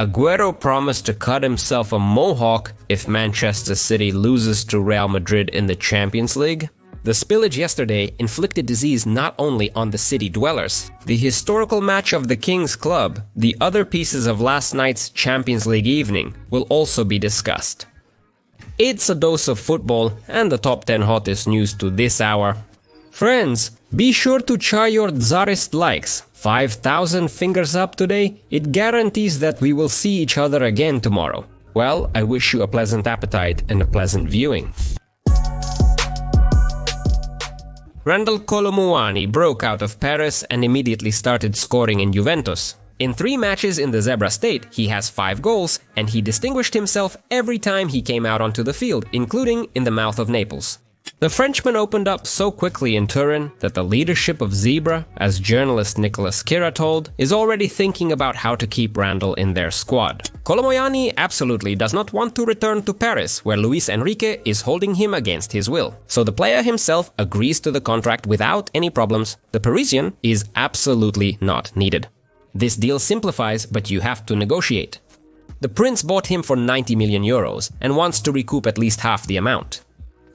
Aguero promised to cut himself a mohawk if Manchester City loses to Real Madrid in the Champions League. The spillage yesterday inflicted disease not only on the city dwellers. The historical match of the King's Club, the other pieces of last night's Champions League evening, will also be discussed. It's a dose of football and the top 10 hottest news to this hour. Friends, be sure to try your Tsarist likes. 5,000 fingers up today, it guarantees that we will see each other again tomorrow. Well, I wish you a pleasant appetite and a pleasant viewing. Randall Colo Muani broke out of Paris and immediately started scoring in Juventus. In 3 matches in the Zebra State, he has 5 goals, and he distinguished himself every time he came out onto the field, including in the mouth of Naples. The Frenchman opened up so quickly in Turin that the leadership of Zebra, as journalist Nicolas Kira told, is already thinking about how to keep Randall in their squad. Colo Muani absolutely does not want to return to Paris, where Luis Enrique is holding him against his will. So the player himself agrees to the contract without any problems. The Parisian is absolutely not needed. This deal simplifies, but you have to negotiate. The Prince bought him for 90 million euros and wants to recoup at least half the amount.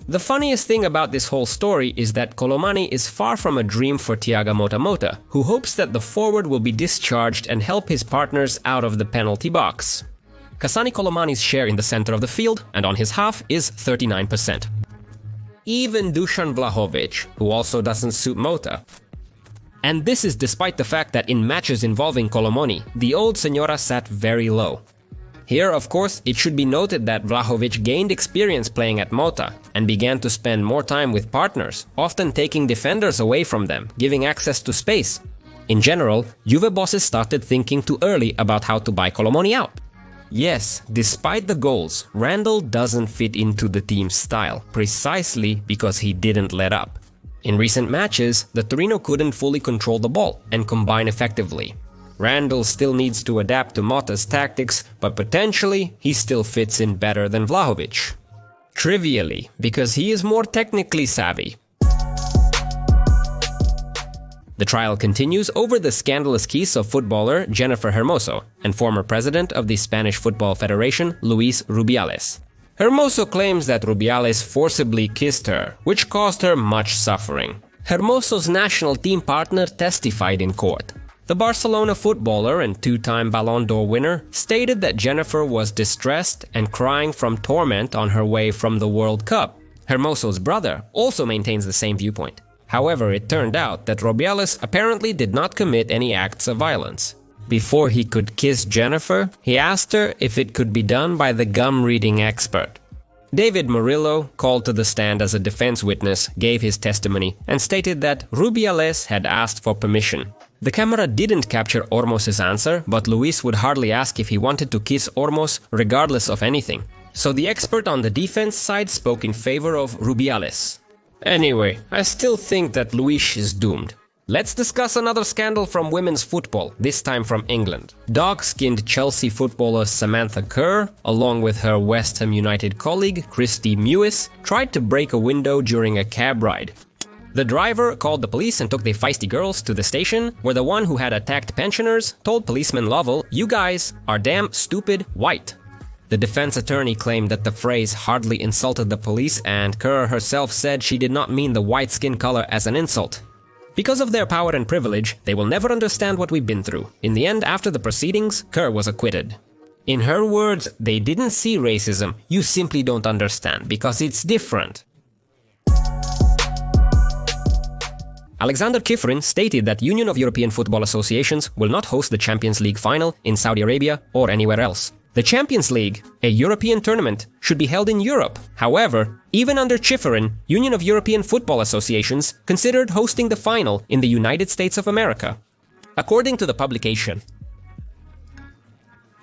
The funniest thing about this whole story is that Colo Muani is far from a dream for Thiago Motta, who hopes that the forward will be discharged and help his partners out of the penalty box. Kasani Colo Muani's share in the center of the field, and on his half, is 39%. Even Dusan Vlahovic, who also doesn't suit Motta. And this is despite the fact that in matches involving Colo Muani, the old Senora sat very low. Here, of course, it should be noted that Vlahovic gained experience playing at Motta and began to spend more time with partners, often taking defenders away from them, giving access to space. In general, Juve bosses started thinking too early about how to buy Colo Muani out. Yes, despite the goals, Randall doesn't fit into the team's style, precisely because he didn't let up. In recent matches, the Torino couldn't fully control the ball and combine effectively. Randall still needs to adapt to Motta's tactics, but potentially he still fits in better than Vlahovic. Trivially, because he is more technically savvy. The trial continues over the scandalous case of footballer Jennifer Hermoso and former president of the Spanish Football Federation, Luis Rubiales. Hermoso claims that Rubiales forcibly kissed her, which caused her much suffering. Hermoso's national team partner testified in court. The Barcelona footballer and 2-time Ballon d'Or winner stated that Jennifer was distressed and crying from torment on her way from the World Cup. Hermoso's brother also maintains the same viewpoint. However, it turned out that Rubiales apparently did not commit any acts of violence. Before he could kiss Jennifer, he asked her if it could be done by the gum-reading expert. David Murillo, called to the stand as a defense witness, gave his testimony and stated that Rubiales had asked for permission. The camera didn't capture Ormos's answer, but Luis would hardly ask if he wanted to kiss Ormos regardless of anything. So the expert on the defense side spoke in favor of Rubiales. Anyway, I still think that Luis is doomed. Let's discuss another scandal from women's football, this time from England. Dog-skinned Chelsea footballer Samantha Kerr, along with her West Ham United colleague Christy Mewis, tried to break a window during a cab ride. The driver called the police and took the feisty girls to the station, where the one who had attacked pensioners told policeman Lovell, "You guys are damn stupid white." The defense attorney claimed that the phrase hardly insulted the police, and Kerr herself said she did not mean the white skin color as an insult. Because of their power and privilege, they will never understand what we've been through. In the end, after the proceedings, Kerr was acquitted. In her words, they didn't see racism, you simply don't understand, because it's different. Alexander Kifrin stated that Union of European Football Associations will not host the Champions League final in Saudi Arabia or anywhere else. The Champions League, a European tournament, should be held in Europe. However, even under Kifrin, Union of European Football Associations considered hosting the final in the United States of America. According to the publication,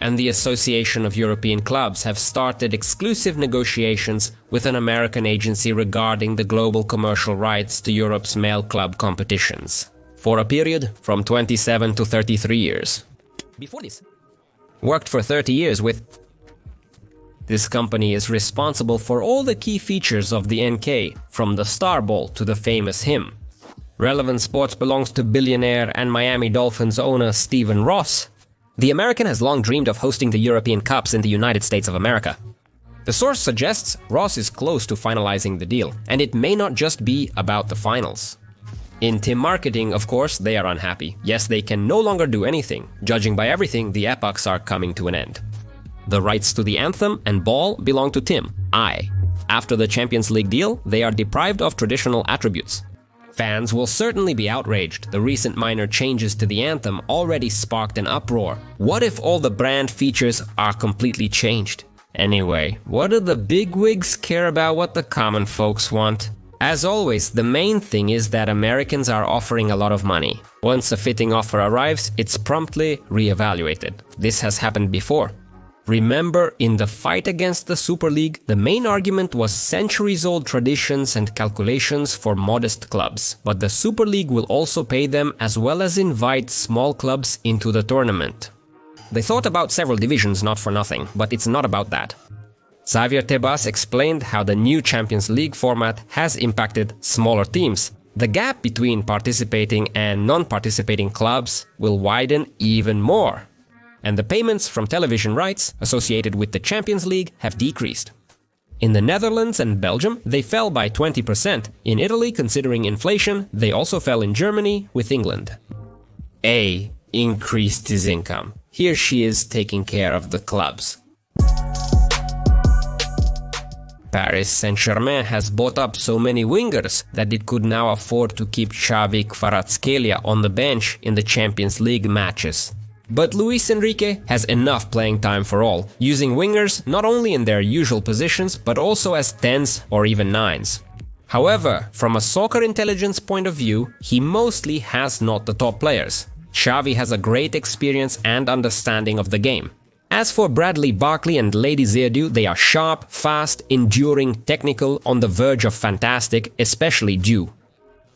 and the Association of European Clubs have started exclusive negotiations with an American agency regarding the global commercial rights to Europe's male club competitions, for a period from 27 to 33 years. Before this, worked for 30 years with. This company is responsible for all the key features of the NK, from the Star Ball to the famous hymn. Relevant Sports belongs to billionaire and Miami Dolphins owner Stephen Ross. The American has long dreamed of hosting the European Cups in the United States of America. The source suggests Ross is close to finalizing the deal, and it may not just be about the finals. In team marketing, of course, they are unhappy. Yes, they can no longer do anything. Judging by everything, the epochs are coming to an end. The rights to the anthem and ball belong to Tim, I. After the Champions League deal, they are deprived of traditional attributes. Fans will certainly be outraged. The recent minor changes to the anthem already sparked an uproar. What if all the brand features are completely changed? Anyway, what do the bigwigs care about what the common folks want? As always, the main thing is that Americans are offering a lot of money. Once a fitting offer arrives, it's promptly re-evaluated. This has happened before. Remember, in the fight against the Super League, the main argument was centuries-old traditions and calculations for modest clubs. But the Super League will also pay them as well as invite small clubs into the tournament. They thought about several divisions not for nothing, but it's not about that. Xavier Tebas explained how the new Champions League format has impacted smaller teams. The gap between participating and non-participating clubs will widen even more. And the payments from television rights associated with the Champions League have decreased. In the Netherlands and Belgium, they fell by 20%. In Italy, considering inflation, they also fell in Germany with England. A increased his income. Here she is taking care of the clubs. Paris Saint-Germain has bought up so many wingers that it could now afford to keep Xavi Kvaratskhelia on the bench in the Champions League matches. But Luis Enrique has enough playing time for all, using wingers not only in their usual positions but also as 10s or even 9s. However, from a soccer intelligence point of view, he mostly has not the top players. Xavi has a great experience and understanding of the game. As for Bradley Barkley and Lady Zerdu, they are sharp, fast, enduring, technical, on the verge of fantastic, especially Dew.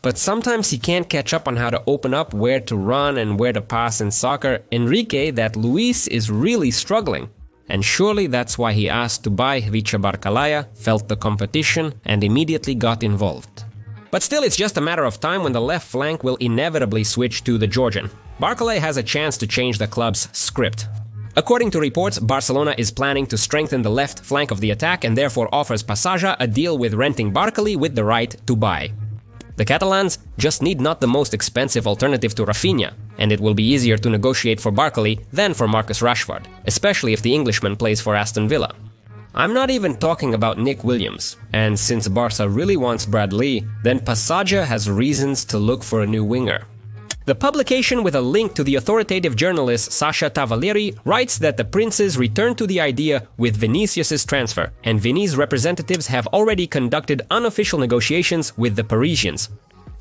But sometimes he can't catch up on how to open up, where to run and where to pass in soccer. Enrique, that Luis is really struggling. And surely that's why he asked to buy Vicha Barkalaya, felt the competition and immediately got involved. But still, it's just a matter of time when the left flank will inevitably switch to the Georgian. Barkalay has a chance to change the club's script. According to reports, Barcelona is planning to strengthen the left flank of the attack and therefore offers Passaja a deal with renting Barkley with the right to buy. The Catalans just need not the most expensive alternative to Rafinha, and it will be easier to negotiate for Barkley than for Marcus Rashford, especially if the Englishman plays for Aston Villa. I'm not even talking about Nick Williams, and since Barca really wants Bradley, then Passaja has reasons to look for a new winger. The publication with a link to the authoritative journalist Sasha Tavalieri writes that the Princes returned to the idea with Vinicius' transfer, and Vini's representatives have already conducted unofficial negotiations with the Parisians.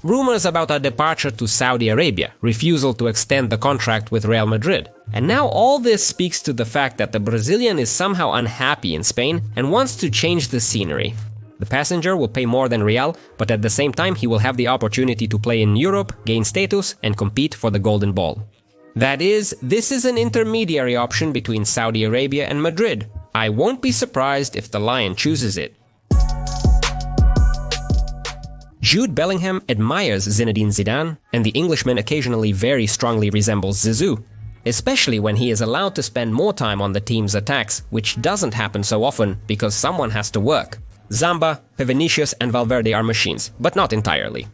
Rumors about a departure to Saudi Arabia, refusal to extend the contract with Real Madrid. And now all this speaks to the fact that the Brazilian is somehow unhappy in Spain and wants to change the scenery. The passenger will pay more than Real, but at the same time he will have the opportunity to play in Europe, gain status, and compete for the Golden Ball. That is, this is an intermediary option between Saudi Arabia and Madrid. I won't be surprised if the Lion chooses it. Jude Bellingham admires Zinedine Zidane, and the Englishman occasionally very strongly resembles Zizou, especially when he is allowed to spend more time on the team's attacks, which doesn't happen so often because someone has to work. Zamba, Vinicius and Valverde are machines, but not entirely.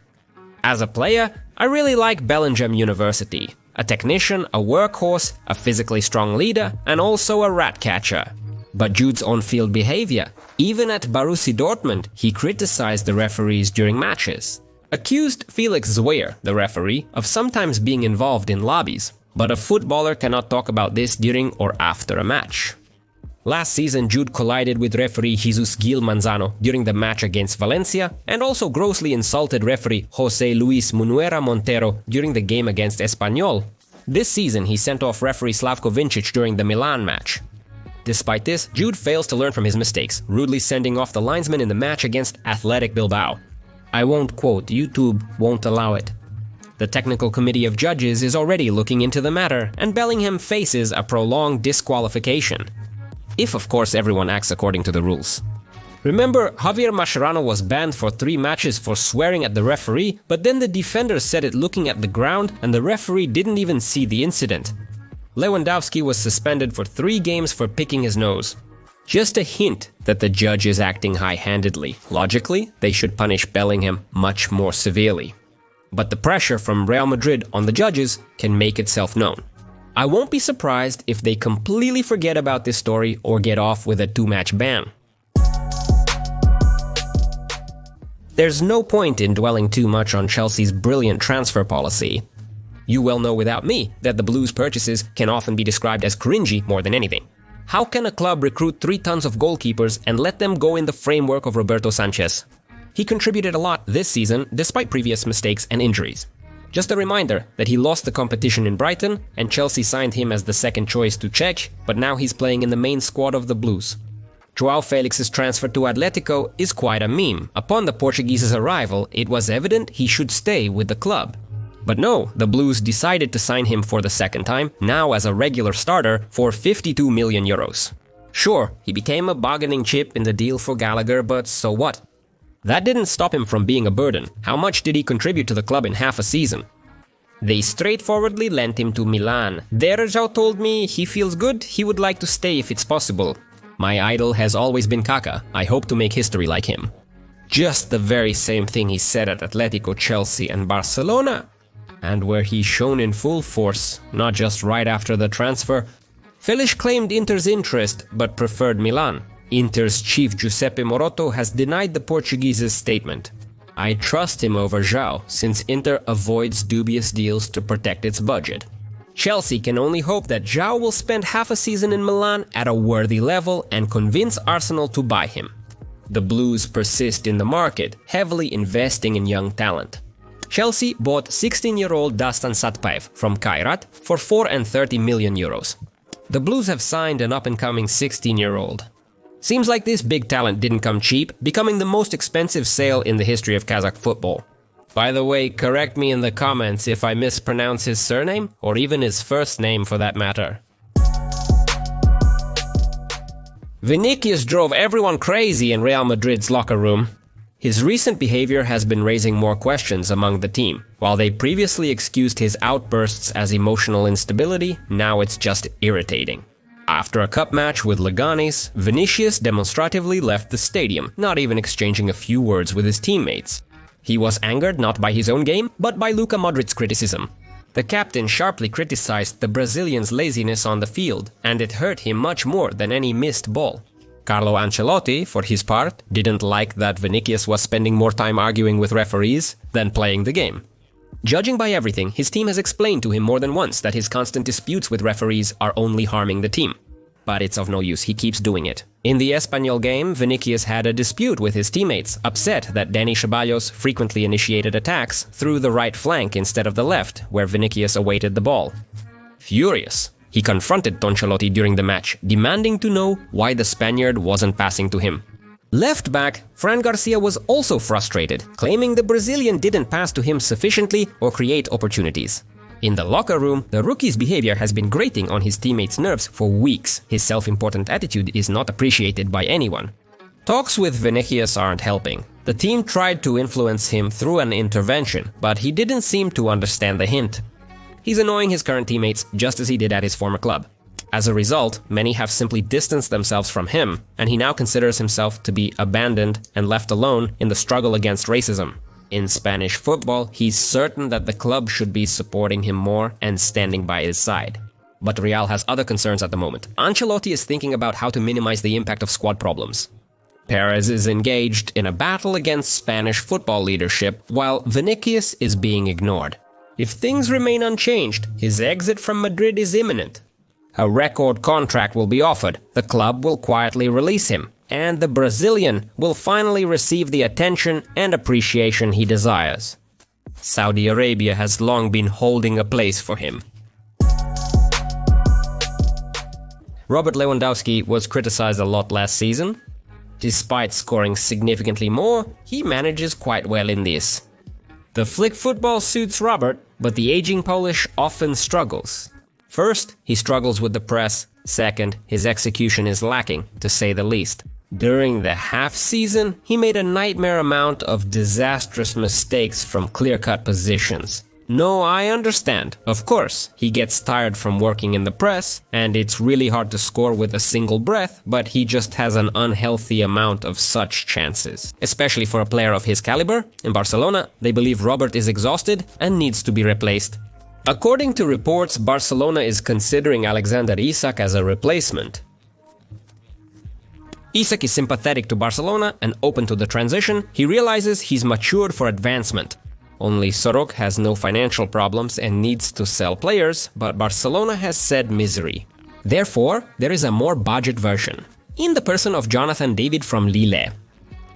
As a player, I really like Bellingham University. A technician, a workhorse, a physically strong leader, and also a rat catcher. But Jude's on-field behavior, even at Borussia Dortmund, he criticized the referees during matches. Accused Felix Zweier, the referee, of sometimes being involved in lobbies. But a footballer cannot talk about this during or after a match. Last season, Jude collided with referee Jesus Gil Manzano during the match against Valencia and also grossly insulted referee José Luis Munuera Montero during the game against Espanyol. This season, he sent off referee Slavko Vincic during the Milan match. Despite this, Jude fails to learn from his mistakes, rudely sending off the linesman in the match against Athletic Bilbao. I won't quote, YouTube won't allow it. The technical committee of judges is already looking into the matter, and Bellingham faces a prolonged disqualification. If, of course, everyone acts according to the rules. Remember, Javier Mascherano was banned for 3 matches for swearing at the referee, but then the defender said it looking at the ground and the referee didn't even see the incident. Lewandowski was suspended for 3 games for picking his nose. Just a hint that the judge is acting high-handedly. Logically, they should punish Bellingham much more severely. But the pressure from Real Madrid on the judges can make itself known. I won't be surprised if they completely forget about this story or get off with a 2-match ban. There's no point in dwelling too much on Chelsea's brilliant transfer policy. You well know without me that the Blues' purchases can often be described as cringy more than anything. How can a club recruit 3 tons of goalkeepers and let them go in the framework of Roberto Sanchez? He contributed a lot this season despite previous mistakes and injuries. Just a reminder that he lost the competition in Brighton and Chelsea signed him as the second choice to Czech, but now he's playing in the main squad of the Blues. João Felix's transfer to Atletico is quite a meme. Upon the Portuguese's arrival, it was evident he should stay with the club. But no, the Blues decided to sign him for the second time, now as a regular starter, for 52 million euros. Sure, he became a bargaining chip in the deal for Gallagher, but so what? That didn't stop him from being a burden. How much did he contribute to the club in half a season? They straightforwardly lent him to Milan. There, João told me he feels good, he would like to stay if it's possible. My idol has always been Kaká. I hope to make history like him. Just the very same thing he said at Atletico, Chelsea and Barcelona. And where he's shown in full force, not just right after the transfer. Felix claimed Inter's interest, but preferred Milan. Inter's chief Giuseppe Morotto has denied the Portuguese's statement. I trust him over João, since Inter avoids dubious deals to protect its budget. Chelsea can only hope that João will spend half a season in Milan at a worthy level and convince Arsenal to buy him. The Blues persist in the market, heavily investing in young talent. Chelsea bought 16-year-old Dastan Satpaev from Kairat for 430 million euros. The Blues have signed an up-and-coming 16-year-old. Seems like this big talent didn't come cheap, becoming the most expensive sale in the history of Kazakh football. By the way, correct me in the comments if I mispronounce his surname, or even his first name for that matter. Vinicius drove everyone crazy in Real Madrid's locker room. His recent behavior has been raising more questions among the team. While they previously excused his outbursts as emotional instability, now it's just irritating. After a cup match with Leganes, Vinicius demonstratively left the stadium, not even exchanging a few words with his teammates. He was angered not by his own game, but by Luka Modric's criticism. The captain sharply criticized the Brazilian's laziness on the field, and it hurt him much more than any missed ball. Carlo Ancelotti, for his part, didn't like that Vinicius was spending more time arguing with referees than playing the game. Judging by everything, his team has explained to him more than once that his constant disputes with referees are only harming the team. But it's of no use, he keeps doing it. In the Espanyol game, Vinicius had a dispute with his teammates, upset that Dani Ceballos frequently initiated attacks through the right flank instead of the left, where Vinicius awaited the ball. Furious, he confronted Ancelotti during the match, demanding to know why the Spaniard wasn't passing to him. Left back, Fran Garcia was also frustrated, claiming the Brazilian didn't pass to him sufficiently or create opportunities. In the locker room, the rookie's behavior has been grating on his teammates' nerves for weeks. His self-important attitude is not appreciated by anyone. Talks with Vinicius aren't helping. The team tried to influence him through an intervention, but he didn't seem to understand the hint. He's annoying his current teammates just as he did at his former club. As a result, many have simply distanced themselves from him, and he now considers himself to be abandoned and left alone in the struggle against racism. In Spanish football, he's certain that the club should be supporting him more and standing by his side. But Real has other concerns at the moment. Ancelotti is thinking about how to minimize the impact of squad problems. Perez is engaged in a battle against Spanish football leadership, while Vinicius is being ignored. If things remain unchanged, his exit from Madrid is imminent. A record contract will be offered, the club will quietly release him, and the Brazilian will finally receive the attention and appreciation he desires. Saudi Arabia has long been holding a place for him. Robert Lewandowski was criticized a lot last season. Despite scoring significantly more, he manages quite well in this. The flick football suits Robert, but the aging Polish often struggles. First, he struggles with the press. Second, his execution is lacking, to say the least. During the half season, he made a nightmare amount of disastrous mistakes from clear-cut positions. No, I understand. Of course, he gets tired from working in the press, and it's really hard to score with a single breath, but he just has an unhealthy amount of such chances. Especially for a player of his caliber. In Barcelona, they believe Robert is exhausted and needs to be replaced. According to reports, Barcelona is considering Alexander Isak as a replacement. Isak is sympathetic to Barcelona and open to the transition. He realizes he's matured for advancement. Only Sorok has no financial problems and needs to sell players, but Barcelona has said misery. Therefore, there is a more budget version, in the person of Jonathan David from Lille.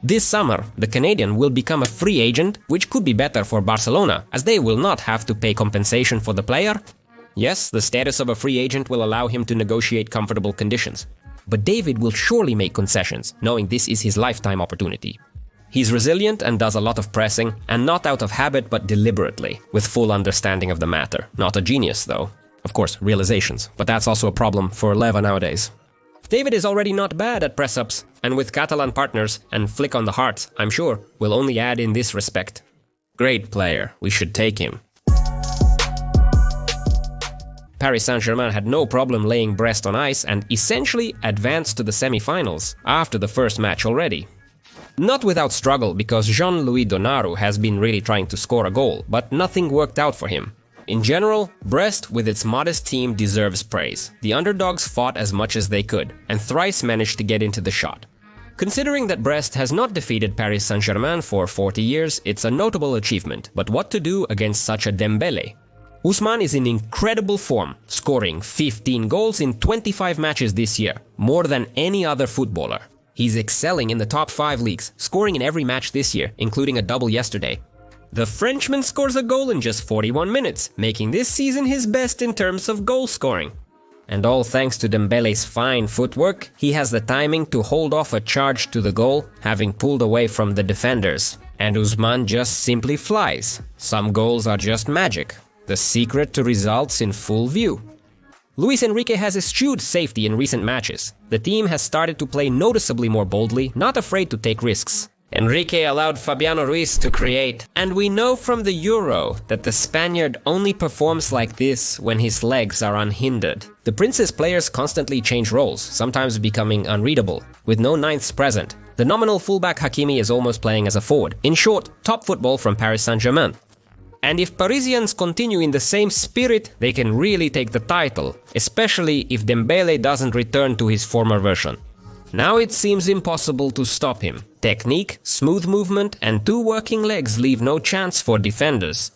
This summer, the Canadian will become a free agent, which could be better for Barcelona, as they will not have to pay compensation for the player. Yes, the status of a free agent will allow him to negotiate comfortable conditions. But David will surely make concessions, knowing this is his lifetime opportunity. He's resilient and does a lot of pressing, and not out of habit but deliberately, with full understanding of the matter. Not a genius, though. Of course, realizations, but that's also a problem for Leva nowadays. David is already not bad at press-ups, and with Catalan partners and flick on the heart, I'm sure, will only add in this respect. Great player, we should take him. Paris Saint-Germain had no problem laying Brest on ice and essentially advanced to the semi-finals after the first match already. Not without struggle, because Jean-Louis Donnarumma has been really trying to score a goal, but nothing worked out for him. In general, Brest with its modest team deserves praise. The underdogs fought as much as they could, and thrice managed to get into the shot. Considering that Brest has not defeated Paris Saint-Germain for 40 years, it's a notable achievement, but what to do against such a Dembele? Ousmane is in incredible form, scoring 15 goals in 25 matches this year, more than any other footballer. He's excelling in the top 5 leagues, scoring in every match this year, including a double yesterday. The Frenchman scores a goal in just 41 minutes, making this season his best in terms of goal scoring. And all thanks to Dembele's fine footwork, he has the timing to hold off a charge to the goal, having pulled away from the defenders. And Ousmane just simply flies. Some goals are just magic. The secret to results in full view. Luis Enrique has eschewed safety in recent matches. The team has started to play noticeably more boldly, not afraid to take risks. Enrique allowed Fabiano Ruiz to create, and we know from the Euro that the Spaniard only performs like this when his legs are unhindered. The Prince's players constantly change roles, sometimes becoming unreadable, with no ninths present. The nominal fullback Hakimi is almost playing as a forward. In short, top football from Paris Saint-Germain. And if Parisians continue in the same spirit, they can really take the title, especially if Dembele doesn't return to his former version. Now it seems impossible to stop him. Technique, smooth movement, and 2 working legs leave no chance for defenders.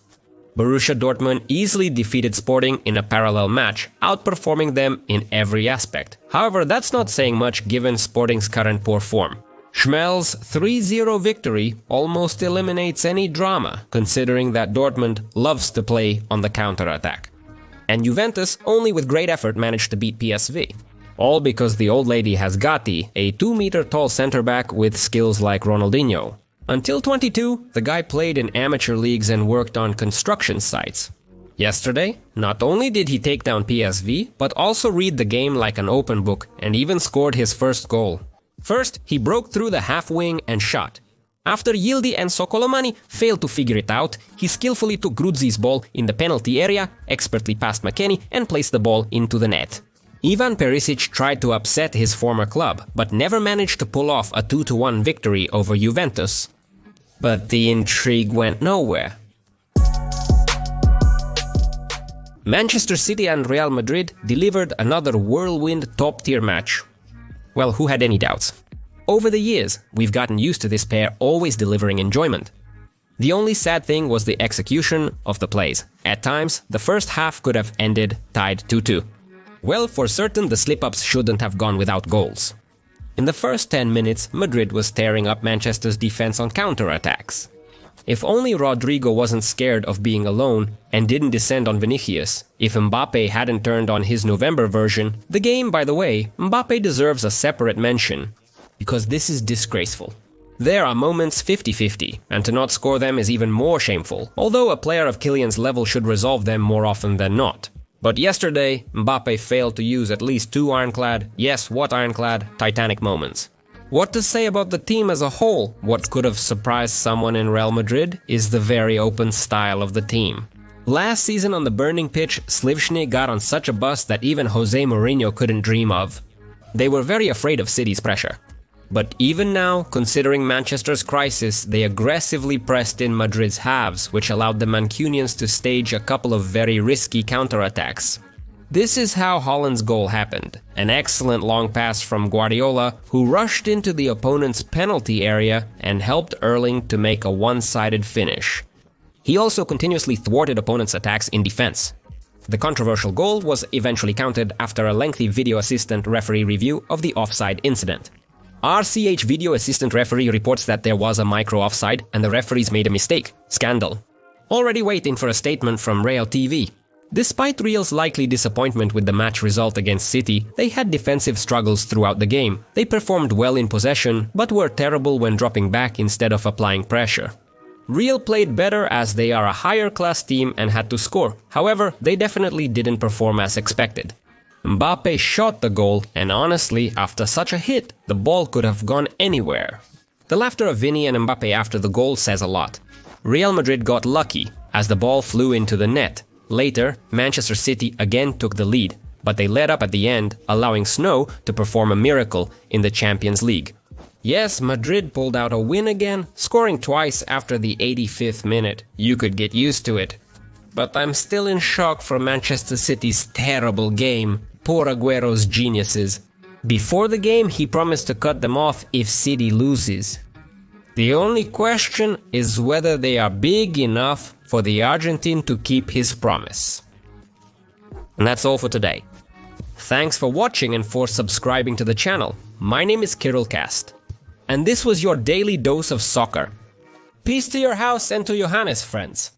Borussia Dortmund easily defeated Sporting in a parallel match, outperforming them in every aspect. However, that's not saying much given Sporting's current poor form. Schmel's 3-0 victory almost eliminates any drama, considering that Dortmund loves to play on the counter-attack. And Juventus only with great effort managed to beat PSV. All because the old lady has Gatti, a 2-meter-tall center-back with skills like Ronaldinho. Until 22, the guy played in amateur leagues and worked on construction sites. Yesterday, not only did he take down PSV, but also read the game like an open book and even scored his first goal. First, he broke through the half-wing and shot. After Yildi and Sokolomani failed to figure it out, he skillfully took Grudzi's ball in the penalty area, expertly passed McKennie, and placed the ball into the net. Ivan Perisic tried to upset his former club, but never managed to pull off a 2-1 victory over Juventus. But the intrigue went nowhere. Manchester City and Real Madrid delivered another whirlwind top-tier match. Well, who had any doubts? Over the years, we've gotten used to this pair always delivering enjoyment. The only sad thing was the execution of the plays. At times, the first half could have ended tied 2-2. Well, for certain, the slip-ups shouldn't have gone without goals. In the first 10 minutes, Madrid was tearing up Manchester's defense on counter-attacks. If only Rodrigo wasn't scared of being alone and didn't descend on Vinicius. If Mbappe hadn't turned on his November version. The game, by the way, Mbappe deserves a separate mention. Because this is disgraceful. There are moments 50-50, and to not score them is even more shameful, although a player of Kylian's level should resolve them more often than not. But yesterday, Mbappe failed to use at least 2 ironclad, yes, what ironclad, Titanic moments. What to say about the team as a whole? What could have surprised someone in Real Madrid is the very open style of the team. Last season on the burning pitch, Slivšny got on such a bus that even Jose Mourinho couldn't dream of. They were very afraid of City's pressure. But even now, considering Manchester's crisis, they aggressively pressed in Madrid's halves, which allowed the Mancunians to stage a couple of very risky counterattacks. This is how Haaland's goal happened. An excellent long pass from Guardiola, who rushed into the opponent's penalty area and helped Erling to make a one-sided finish. He also continuously thwarted opponents' attacks in defense. The controversial goal was eventually counted after a lengthy video assistant referee review of the offside incident. RCH video assistant referee reports that there was a micro offside and the referees made a mistake. Scandal. Already waiting for a statement from Real TV. Despite Real's likely disappointment with the match result against City, they had defensive struggles throughout the game. They performed well in possession, but were terrible when dropping back instead of applying pressure. Real played better as they are a higher class team and had to score. However, they definitely didn't perform as expected. Mbappe shot the goal, and honestly, after such a hit, the ball could have gone anywhere. The laughter of Vini and Mbappe after the goal says a lot. Real Madrid got lucky, as the ball flew into the net. Later, Manchester City again took the lead, but they let up at the end, allowing Snow to perform a miracle in the Champions League. Yes, Madrid pulled out a win again, scoring twice after the 85th minute. You could get used to it. But I'm still in shock for Manchester City's terrible game. Poor Aguero's geniuses. Before the game, he promised to cut them off if City loses. The only question is whether they are big enough for the Argentine to keep his promise. And that's all for today. Thanks for watching and for subscribing to the channel. My name is KirillCast. And this was your daily dose of soccer. Peace to your house and to Johannes, friends.